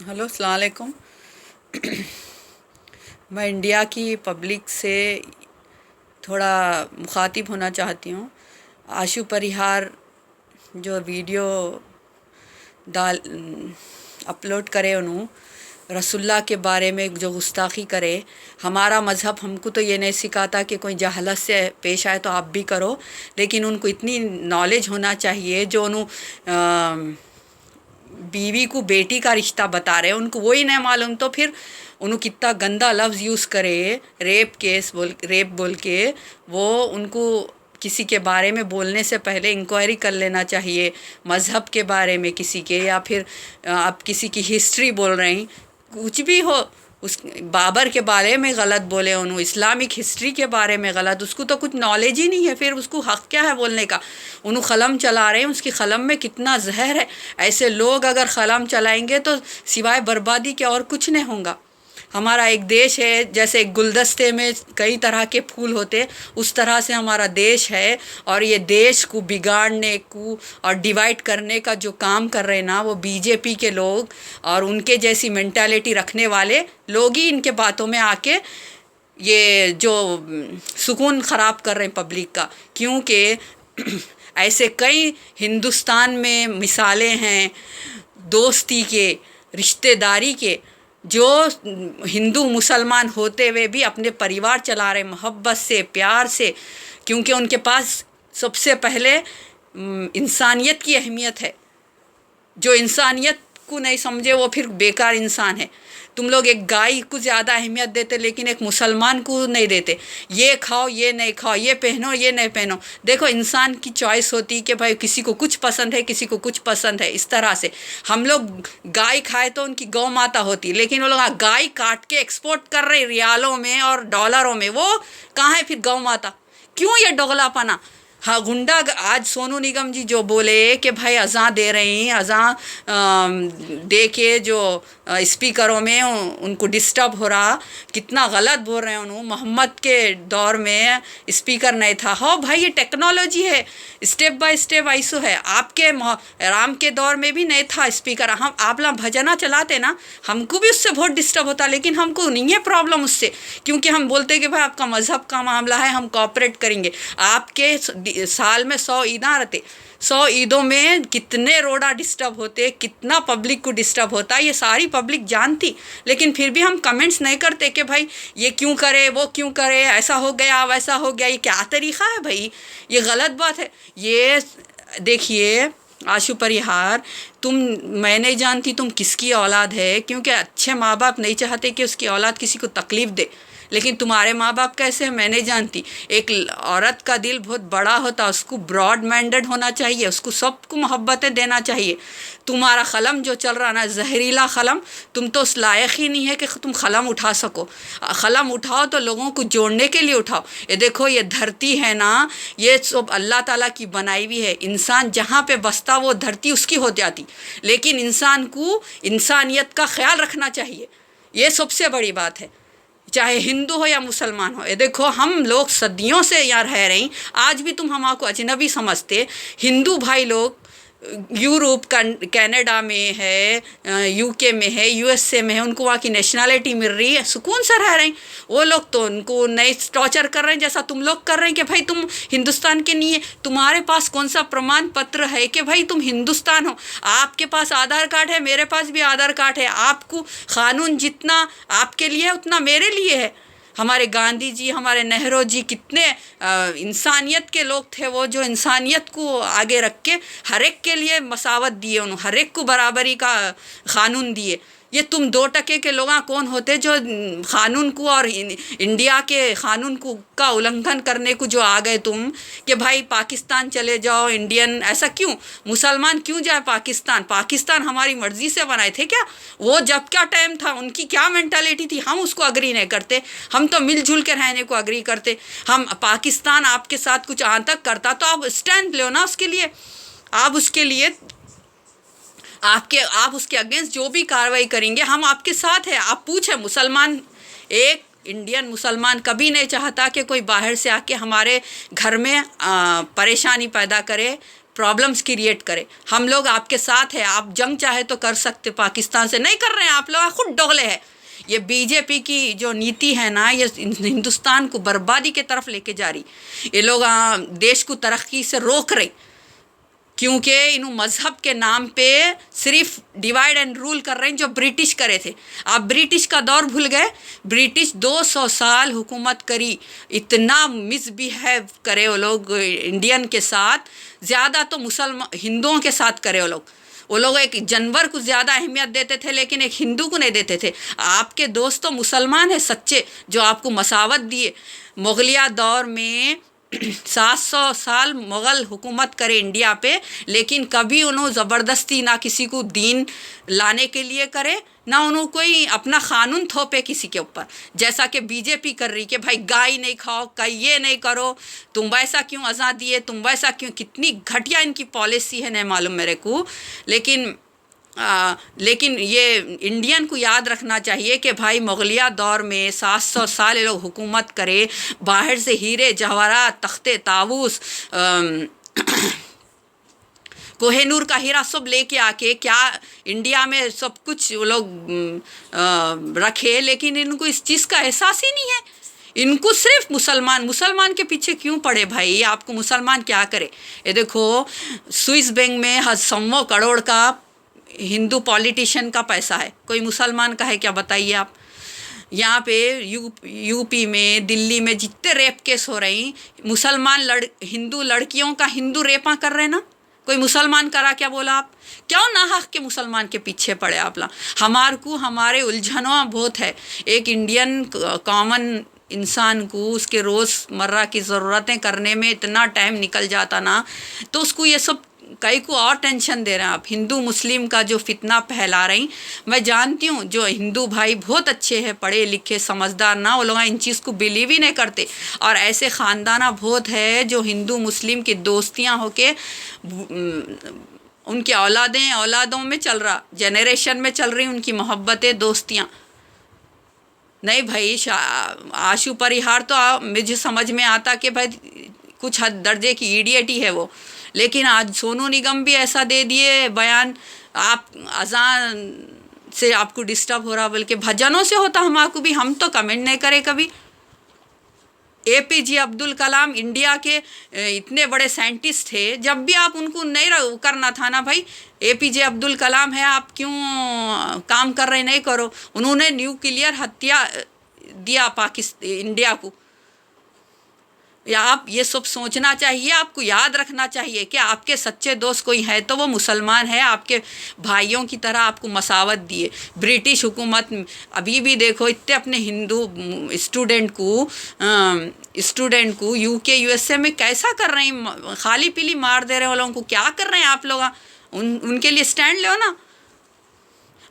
Hello, अस्सलाम वालेकुम। मैं इंडिया की पब्लिक से थोड़ा मुखातिब होना चाहती हूँ। आशु परिहार जो वीडियो डाल अपलोड करे उन्हों रसुल्ला के बारे में जो गुस्ताखी करे। हमारा मज़हब हमको तो ये नहीं सिखाता कि कोई जहालत से पेश आए तो आप भी करो, लेकिन उनको इतनी नॉलेज होना चाहिए जो बीवी को बेटी का रिश्ता बता रहे हैं, उनको वही नहीं मालूम तो फिर उन्होंने कितना गंदा लफ्ज़ यूज़ करे, रेप बोल के। वो उनको किसी के बारे में बोलने से पहले इंक्वायरी कर लेना चाहिए, मज़हब के बारे में किसी के, या फिर आप किसी की हिस्ट्री बोल रहे हैं, कुछ भी हो। उस बाबर के बारे में गलत बोले, उन्होंने इस्लामिक हिस्ट्री के बारे में गलत, उसको तो कुछ नॉलेज ही नहीं है, फिर उसको हक़ क्या है बोलने का। उन्होंने ख़लम चला रहे हैं, उसकी ख़लम में कितना जहर है। ऐसे लोग अगर ख़लम चलाएंगे तो सिवाय बर्बादी के और कुछ नहीं होगा। हमारा एक देश है, जैसे एक गुलदस्ते में कई तरह के फूल होते, उस तरह से हमारा देश है। और ये देश को बिगाड़ने को और डिवाइड करने का जो काम कर रहे हैं ना, वो बीजेपी के लोग और उनके जैसी मेंटालिटी रखने वाले लोग ही इनके बातों में आके ये जो सुकून ख़राब कर रहे हैं पब्लिक का। क्योंकि ऐसे कई हिंदुस्तान में मिसालें हैं दोस्ती के, रिश्तेदारी के, जो हिंदू मुसलमान होते हुए भी अपने परिवार चला रहे मोहब्बत से, प्यार से। क्योंकि उनके पास सबसे पहले इंसानियत की अहमियत है। जो इंसानियत को नहीं समझे वो फिर बेकार इंसान है। तुम लोग एक गाय को ज़्यादा अहमियत देते, लेकिन एक मुसलमान को नहीं देते। ये खाओ, ये नहीं खाओ, ये पहनो, ये नहीं पहनो। देखो, इंसान की चॉइस होती है कि भाई किसी को कुछ पसंद है, किसी को कुछ पसंद है। इस तरह से हम लोग गाय खाए तो उनकी गौ माता होती, लेकिन वो लोग गाय काट के एक्सपोर्ट कर रहे रियालों में और डॉलरों में। वो कहाँ है फिर गौ माता? क्यों ये दोगलापना? हाँ, गुंडा। आज सोनू निगम जी जो बोले कि भाई अज़ां दे रही हैं, अज़ां दे के जो स्पीकरों में उनको डिस्टर्ब हो रहा, कितना गलत बोल रहे हैं उन्होंने। मोहम्मद के दौर में स्पीकर नहीं था। हाँ भाई, ये टेक्नोलॉजी है, स्टेप बाय स्टेप ऐसो है। आपके राम के दौर में भी नहीं था स्पीकर। हम आप लोग भजना चलाते ना, हमको भी उससे बहुत डिस्टर्ब होता, लेकिन हमको नहीं है प्रॉब्लम उससे, क्योंकि हम बोलते कि भाई आपका मज़हब का मामला है, हम कोऑपरेट करेंगे। आपके साल में 100 ईद आते, 100 ईदों में कितने रोड़ा डिस्टर्ब होते, कितना पब्लिक को डिस्टर्ब होता, ये सारी पब्लिक जानती। लेकिन फिर भी हम कमेंट्स नहीं करते कि भाई ये क्यों करे, वो क्यों करे, ऐसा हो गया, वैसा हो गया। ये क्या तरीक़ा है भाई? ये गलत बात है। ये देखिए आशु परिहार, मैं नहीं जानती तुम किसकी औलाद है, क्योंकि अच्छे माँ बाप नहीं चाहते कि उसकी औलाद किसी को तकलीफ़ दे। लेकिन तुम्हारे माँ बाप कैसे हैं मैं नहीं जानती। एक औरत का दिल बहुत बड़ा होता, उसको ब्रॉड माइंडेड होना चाहिए, उसको सबको मोहब्बतें देना चाहिए। तुम्हारा ख़लम जो चल रहा ना, जहरीला ख़लम, तुम तो उस लायक ही नहीं है कि तुम ख़लम उठा सको। ख़लम उठाओ तो लोगों को जोड़ने के लिए उठाओ। ये देखो, ये धरती है ना, ये सब अल्लाह ताला की बनाई हुई है। इंसान जहाँ पे बसता वो धरती उसकी हो जाती, लेकिन इंसान को इंसानियत का ख्याल रखना चाहिए। ये सबसे बड़ी बात है, चाहे हिंदू हो या मुसलमान हो। ये देखो, हम लोग सदियों से यहाँ रह रहे हैं, आज भी तुम हमको अजनबी समझते। हिंदू भाई लोग यूरोप कनाडा में है, यूके में है, यूएसए में है, उनको वहाँ की नेशनलिटी मिल रही है, सुकून से रह रहे हैं। वो लोग तो उनको नहीं टॉर्चर कर रहे हैं जैसा तुम लोग कर रहे हैं कि भाई तुम हिंदुस्तान के नहीं है। तुम्हारे पास कौन सा प्रमाण पत्र है कि भाई तुम हिंदुस्तान हो? आपके पास आधार कार्ड है, मेरे पास भी आधार कार्ड है। आपको कानून जितना आपके लिए है उतना मेरे लिए है। हमारे गांधी जी, हमारे नेहरू जी कितने इंसानियत के लोग थे। वो जो इंसानियत को आगे रख के हर एक के लिए मसावत दिए, उन्होंने हर एक को बराबरी का कानून दिए। ये तुम 2% के लोग कौन होते जो क़ानून को और इंडिया के क़ानून को का उल्लंघन करने को जो आ गए तुम कि भाई पाकिस्तान चले जाओ, इंडियन ऐसा क्यों? मुसलमान क्यों जाए पाकिस्तान? पाकिस्तान हमारी मर्ज़ी से बनाए थे क्या? वो जब क्या टाइम था, उनकी क्या मेंटालिटी थी, हम उसको अग्री नहीं करते। हम तो मिलजुल के रहने को अग्री करते। हम पाकिस्तान आपके साथ कुछ आतंक करता तो आप स्टैंड लो ना उसके लिए। आप उसके लिए आप उसके अगेंस्ट जो भी कार्रवाई करेंगे, हम आपके साथ हैं। आप पूछे, मुसलमान, एक इंडियन मुसलमान कभी नहीं चाहता कि कोई बाहर से आके हमारे घर में परेशानी पैदा करे, प्रॉब्लम्स क्रिएट करे। हम लोग आपके साथ है, आप जंग चाहे तो कर सकते, पाकिस्तान से नहीं कर रहे हैं, आप लोग खुद डोगले हैं। ये बीजेपी की जो नीति है ना, ये हिंदुस्तान को बर्बादी के तरफ लेके जा रही। ये लोग देश को तरक्की से रोक रहे, क्योंकि इन मज़हब के नाम पे सिर्फ डिवाइड एंड रूल कर रहे हैं, जो ब्रिटिश करे थे। आप ब्रिटिश का दौर भूल गए। ब्रिटिश 200 साल हुकूमत करी, इतना मिसबिहेव करे वो लोग इंडियन के साथ, ज़्यादा तो मुसलमान हिंदुओं के साथ करे वो लोग एक जानवर को ज़्यादा अहमियत देते थे, लेकिन एक हिंदू को नहीं देते थे। आपके दोस्त तो मुसलमान हैं सच्चे, जो आपको मसावत दिए। मुगलिया दौर में 700 साल मुग़ल हुकूमत करे इंडिया पे, लेकिन कभी उन्होंने ज़बरदस्ती ना किसी को दीन लाने के लिए करे, ना उन्होंने कोई अपना क़ानून थोपे किसी के ऊपर, जैसा कि बीजेपी कर रही कि भाई गाय नहीं खाओ, कहीं ये नहीं करो, तुम वैसा क्यों आज़ादी है, तुम वैसा क्यों। कितनी घटिया इनकी पॉलिसी है नहीं मालूम मेरे को। लेकिन ये इंडियन को याद रखना चाहिए कि भाई मुग़लिया दौर में 700 साल ये लोग हुकूमत करे, बाहर से हीरे जवाहरात, तख्ते ताबूस, कोहिनूर का हीरा सब लेके आके क्या इंडिया में सब कुछ वो लोग रखे, लेकिन इनको इस चीज़ का एहसास ही नहीं है। इनको सिर्फ मुसलमान के पीछे क्यों पड़े भाई, आपको मुसलमान क्या करे। ये देखो स्विस बैंक में 100 करोड़ का हिंदू पॉलिटिशियन का पैसा है, कोई मुसलमान का है क्या बताइए आप। यहाँ पे यूपी में, दिल्ली में जितने रेप केस हो रही, मुसलमान हिंदू लड़कियों का हिंदू रेपा कर रहे ना, कोई मुसलमान करा क्या बोला आप। क्यों नाहक के मुसलमान के पीछे पड़े आप ला। हमारे उलझनों बहुत है। एक इंडियन कॉमन इंसान को उसके रोज़मर्रा की ज़रूरतें करने में इतना टाइम निकल जाता ना, तो उसको ये सब कई को और टेंशन दे रहे हैं आप। हिंदू मुस्लिम का जो फितना फैला रही, मैं जानती हूँ जो हिंदू भाई बहुत अच्छे हैं, पढ़े लिखे समझदार ना, वो लोग इन चीज़ को बिलीव ही नहीं करते। और ऐसे ख़ानदाना बहुत है जो हिंदू मुस्लिम की दोस्तियाँ होके उनकी औलादों में चल रहा, जनरेशन में चल रही उनकी मोहब्बतें, दोस्तियाँ। नहीं भाई, आशु परिहार तो मुझे समझ में आता कि भाई कुछ हद दर्जे की इडियट ही है वो, लेकिन आज सोनू निगम भी ऐसा दे दिए बयान, आप अजान से आपको डिस्टर्ब हो रहा, बल्कि भजनों से होता हमारे भी, हम तो कमेंट नहीं करे कभी। APJ अब्दुल कलाम इंडिया के इतने बड़े साइंटिस्ट थे, जब भी आप उनको नहीं करना था ना भाई, APJ अब्दुल कलाम है, आप क्यों काम कर रहे नहीं करो। उन्होंने न्यूक्लियर हत्या दिया इंडिया को। या आप ये सब सोचना चाहिए, आपको याद रखना चाहिए कि आपके सच्चे दोस्त कोई है तो वो मुसलमान है, आपके भाइयों की तरह आपको मसावत दिए। ब्रिटिश हुकूमत अभी भी देखो इतने अपने हिंदू स्टूडेंट को UK USA में कैसा कर रहे हैं, खाली पीली मार दे रहे हैं वो लोगों को। क्या कर रहे हैं आप लोग, उनके लिए स्टैंड लो ना।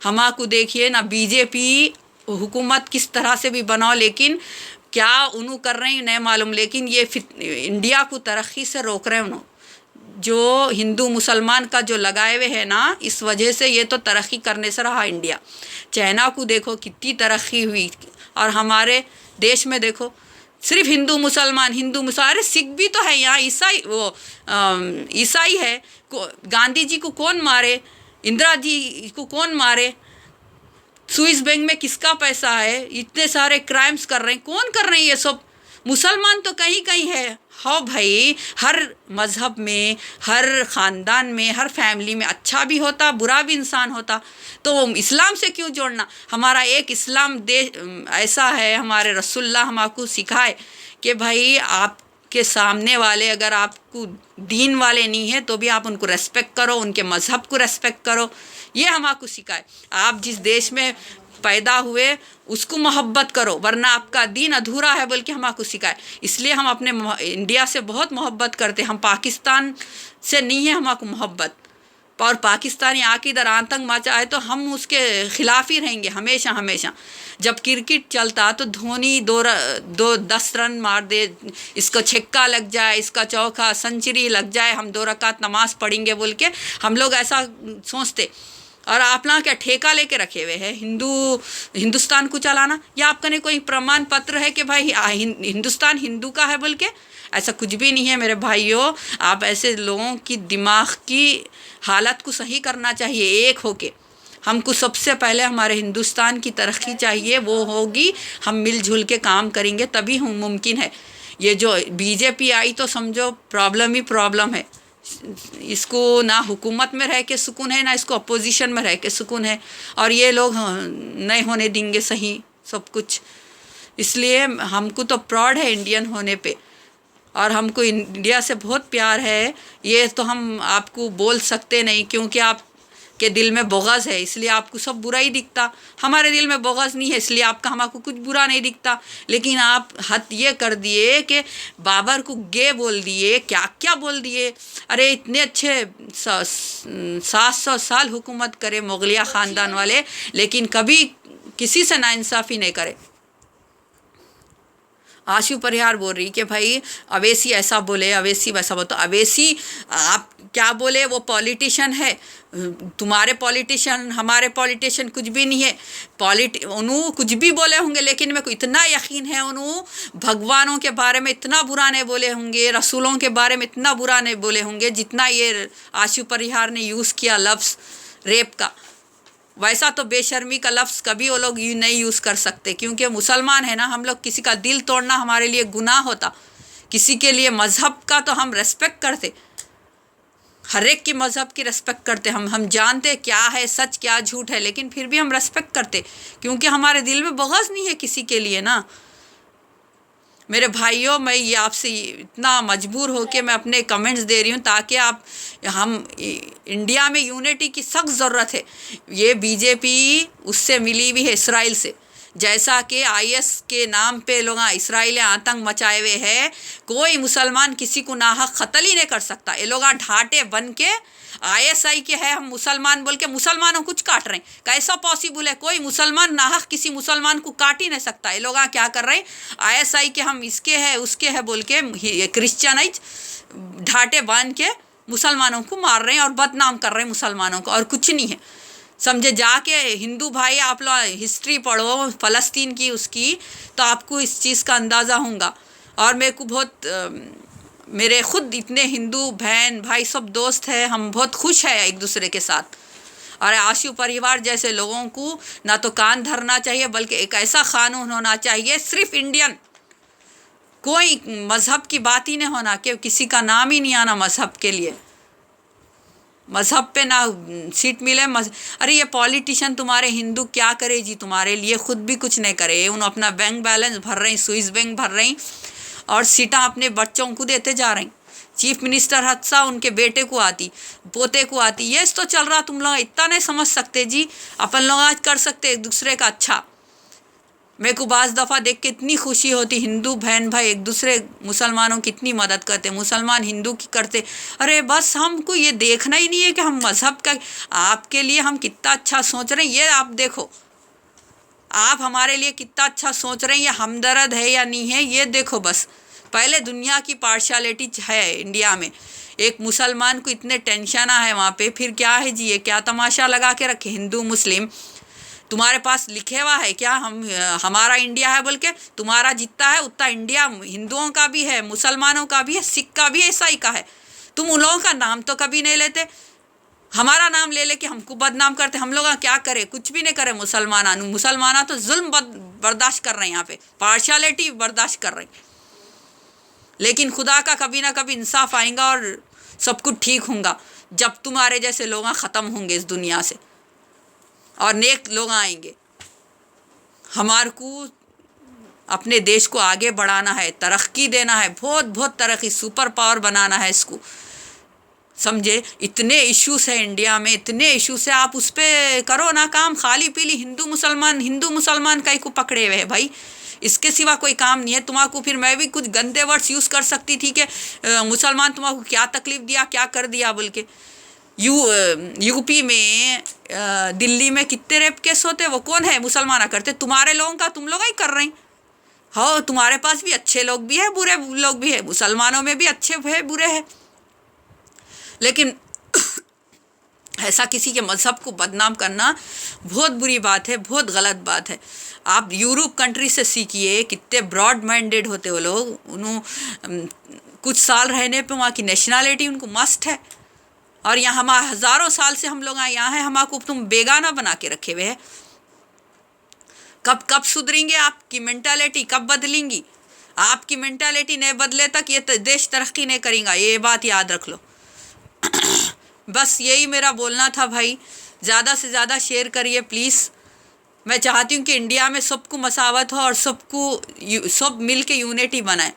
हमारे देखिए ना, बीजेपी हुकूमत किस तरह से भी बनाओ, लेकिन क्या उन्हों कर रहे हैं नहीं मालूम, लेकिन ये इंडिया को तरक्की से रोक रहे हैं उन्हों। जो हिंदू मुसलमान का जो लगाए हुए है ना, इस वजह से ये तो तरक्की करने से रहा इंडिया। चाइना को देखो कितनी तरक्की हुई, और हमारे देश में देखो सिर्फ हिंदू मुसलमान। अरे सिख भी तो है यहाँ, ईसाई है। गांधी जी को कौन मारे, इंदिरा जी को कौन मारे, स्विस बैंक में किसका पैसा है, इतने सारे क्राइम्स कर रहे हैं, कौन कर रहे हैं ये सब। मुसलमान तो कहीं कहीं है। हाँ भाई, हर मज़हब में, हर ख़ानदान में, हर फैमिली में अच्छा भी होता, बुरा भी इंसान होता, तो इस्लाम से क्यों जोड़ना। हमारा एक इस्लाम ऐसा है, हमारे रसूलुल्लाह हमको सिखाए कि भाई आपके सामने वाले अगर आपको दीन वाले नहीं है तो भी आप उनको रेस्पेक्ट करो, उनके मज़हब को रेस्पेक्ट करो। ये हमको सिखाए। आप जिस देश में पैदा हुए उसको मोहब्बत करो, वरना आपका दीन अधूरा है, बल्कि हमको सिखाए। इसलिए हम अपने इंडिया से बहुत मोहब्बत करते हैं, हम पाकिस्तान से नहीं है हमको मोहब्बत। और पाकिस्तानी आके इधर आतंक मचाए तो हम उसके ख़िलाफ़ ही रहेंगे हमेशा। जब क्रिकेट चलता तो धोनी 10 रन मार दे, इसको छक्का लग जाए, इसका चौका सेंचुरी लग जाए, हम 2 रकात नमाज़ पढ़ेंगे बोल के हम लोग ऐसा सोचते। और आप ना क्या ठेका लेके रखे हुए हैं हिंदुस्तान को चलाना, या आपका ने कोई प्रमाण पत्र है कि भाई हिंदुस्तान हिंदू का है बोल के? ऐसा कुछ भी नहीं है मेरे भाइयों। आप ऐसे लोगों की दिमाग की हालत को सही करना चाहिए एक होके। हमको सबसे पहले हमारे हिंदुस्तान की तरक्की चाहिए, वो होगी हम मिलजुल के काम करेंगे तभी हम मुमकिन है। ये जो बीजेपी आई तो समझो प्रॉब्लम ही प्रॉब्लम है। इसको ना हुकूमत में रह के सुकून है, ना इसको अपोजिशन में रह के सुकून है, और ये लोग नहीं होने देंगे सही सब कुछ। इसलिए हमको तो प्राउड है इंडियन होने पे, और हमको इंडिया से बहुत प्यार है। ये तो हम आपको बोल सकते नहीं क्योंकि आप के दिल में बोगस है, इसलिए आपको सब बुरा ही दिखता। हमारे दिल में बोगस नहीं है, इसलिए आपका हमको कुछ बुरा नहीं दिखता। लेकिन आप हद ये कर दिए कि बाबर को गे बोल दिए, क्या क्या बोल दिए। अरे इतने अच्छे 700 साल हुकूमत करे मुगलिया ख़ानदान वाले, लेकिन कभी किसी से नाइंसाफ़ी नहीं करे। आशु परिहार बोल रही कि भाई अवेसी ऐसा बोले, अवेसी वैसा बोले। तो अवेसी आप क्या बोले, वो पॉलिटिशियन है। तुम्हारे पॉलिटिशियन हमारे पॉलिटिशियन कुछ भी नहीं है। उन्हों कुछ भी बोले होंगे, लेकिन मेरे को इतना यकीन है उन्हों भगवानों के बारे में इतना बुरा नहीं बोले होंगे, रसूलों के बारे में इतना बुरा नहीं बोले होंगे जितना ये आशु परिहार ने यूज़ किया लफ्ज़ रेप का। वैसा तो बेशर्मी का लफ्ज़ कभी वो लोग नहीं यूज़ कर सकते, क्योंकि मुसलमान है ना हम लोग। किसी का दिल तोड़ना हमारे लिए गुनाह होता। किसी के लिए मज़हब का तो हम रेस्पेक्ट करते, हर एक की मज़हब की रेस्पेक्ट करते। हम जानते क्या है सच क्या झूठ है, लेकिन फिर भी हम रेस्पेक्ट करते, क्योंकि हमारे दिल में बग़ज़ नहीं है किसी के लिए ना। मेरे भाइयों, मैं ये आपसे इतना मजबूर हो के मैं अपने कमेंट्स दे रही हूँ ताकि हम इंडिया में यूनिटी की सख्त ज़रूरत है। ये बीजेपी उससे मिली हुई है इसराइल से, जैसा कि आईएस के नाम पे लोग इसराइल आतंक मचाए हुए हैं। कोई मुसलमान किसी को नाहक कत्ल ही नहीं कर सकता। ये लोग ढाटे बन के आईएसआई के है हम मुसलमान बोल के मुसलमानों कुछ काट रहे हैं। कैसा पॉसिबल है? कोई मुसलमान नाहक किसी मुसलमान को काट ही नहीं सकता। ये लोग क्या कर रहे हैं, आईएसआई के हम इसके है उसके है बोल के क्रिश्चियनाइज ढाटे बांध के मुसलमानों को मार रहे हैं और बदनाम कर रहे हैं मुसलमानों को, और कुछ नहीं है। समझे? जाके हिंदू भाई आप लोग हिस्ट्री पढ़ो फ़लस्तीन की उसकी, तो आपको इस चीज़ का अंदाज़ा होगा। और मेरे को बहुत मेरे ख़ुद इतने हिंदू बहन भाई सब दोस्त हैं, हम बहुत खुश हैं एक दूसरे के साथ। और आशु परिवार जैसे लोगों को ना तो कान धरना चाहिए, बल्कि एक ऐसा कानून होना चाहिए सिर्फ इंडियन, कोई मज़हब की बात ही नहीं होना कि किसी का नाम ही नहीं आना मज़हब के लिए। मज़हब पे ना सीट मिले। अरे ये पॉलिटिशियन तुम्हारे हिंदू क्या करे जी तुम्हारे लिए? खुद भी कुछ नहीं करे। उन्होंने अपना बैंक बैलेंस भर रहे हैं, स्विस बैंक भर रहे हैं, और सीटा अपने बच्चों को देते जा रहे हैं। चीफ मिनिस्टर हादसा उनके बेटे को आती, पोते को आती। ये तो चल रहा, तुम लोग इतना नहीं समझ सकते जी। अपन लोग आज कर सकते एक दूसरे का अच्छा। मेरे को बाज़ दफ़ा देख के इतनी खुशी होती, हिंदू बहन भाई एक दूसरे मुसलमानों की इतनी मदद करते, मुसलमान हिंदू की करते। अरे बस हमको ये देखना ही नहीं है कि हम मज़हब का आपके लिए हम कितना अच्छा सोच रहे हैं। ये आप देखो, आप हमारे लिए कितना अच्छा सोच रहे हैं, ये हमदर्द है या नहीं है ये देखो। बस पहले दुनिया की पार्शियलिटी है इंडिया में। एक मुसलमान को इतने टेंशन है वहाँ पे, फिर क्या है जी? ये क्या तमाशा लगा के रखे हिंदू मुस्लिम? तुम्हारे पास लिखे हुआ है क्या हमारा इंडिया है बोल के? तुम्हारा जितना है उतना इंडिया हिंदुओं का भी है, मुसलमानों का भी है, सिख का भी है, ईसाई का है। तुम उन लोगों का नाम तो कभी नहीं लेते। हमारा नाम ले लेके हमको बदनाम करते। हम लोग क्या करें? कुछ भी नहीं करें। मुसलमाना तो जुल्म बर्दाश्त कर रहे हैं, यहाँ पे पार्शियलिटी बर्दाश्त कर रहे हैं। लेकिन खुदा का कभी ना कभी इंसाफ आएगा और सब कुछ ठीक होगा, जब तुम्हारे जैसे लोग ख़त्म होंगे इस दुनिया से और नेक लोग आएंगे। हमारे को अपने देश को आगे बढ़ाना है, तरक्की देना है, बहुत बहुत तरक्की, सुपर पावर बनाना है इसको। समझे? इतने इश्यूज है इंडिया में, इतने इश्यूज है। आप उस पर करो ना काम। खाली पीली हिंदू मुसलमान कहीं को पकड़े हुए है भाई, इसके सिवा कोई काम नहीं है तुम्हारा। फिर मैं भी कुछ गंदे वर्ड्स यूज़ कर सकती थी कि मुसलमान तुम्हारा क्या तकलीफ़ दिया, क्या कर दिया बोल के। यूपी में दिल्ली में कितने रेप केस होते, वो कौन है? मुसलमान करते। तुम्हारे लोगों का तुम लोग ही कर रहे हैं। हाँ, तुम्हारे पास भी अच्छे लोग भी है, बुरे लोग भी है, मुसलमानों में भी अच्छे है बुरे हैं। लेकिन ऐसा किसी के मज़हब को बदनाम करना बहुत बुरी बात है, बहुत गलत बात है। आप यूरोप कंट्री से सीखिए, कितने ब्रॉड माइंडेड होते वो लोग। उन्होंने कुछ साल रहने पे वहाँ की नेशनैलिटी उनको मस्त है, और यहाँ हम हज़ारों साल से हम लोग यहाँ हैं, हमको तुम बेगाना बना के रखे हुए हैं। कब कब सुधरेंगे? आपकी मेंटालिटी कब बदलेंगी? आपकी मेंटालिटी नहीं बदले तक ये देश तरक्की नहीं करेगा, ये बात याद रख लो। बस यही मेरा बोलना था भाई, ज़्यादा से ज़्यादा शेयर करिए प्लीज़। मैं चाहती हूँ कि इंडिया में सबको मसावत हो और सबको सब मिल के यूनिटी बनाए।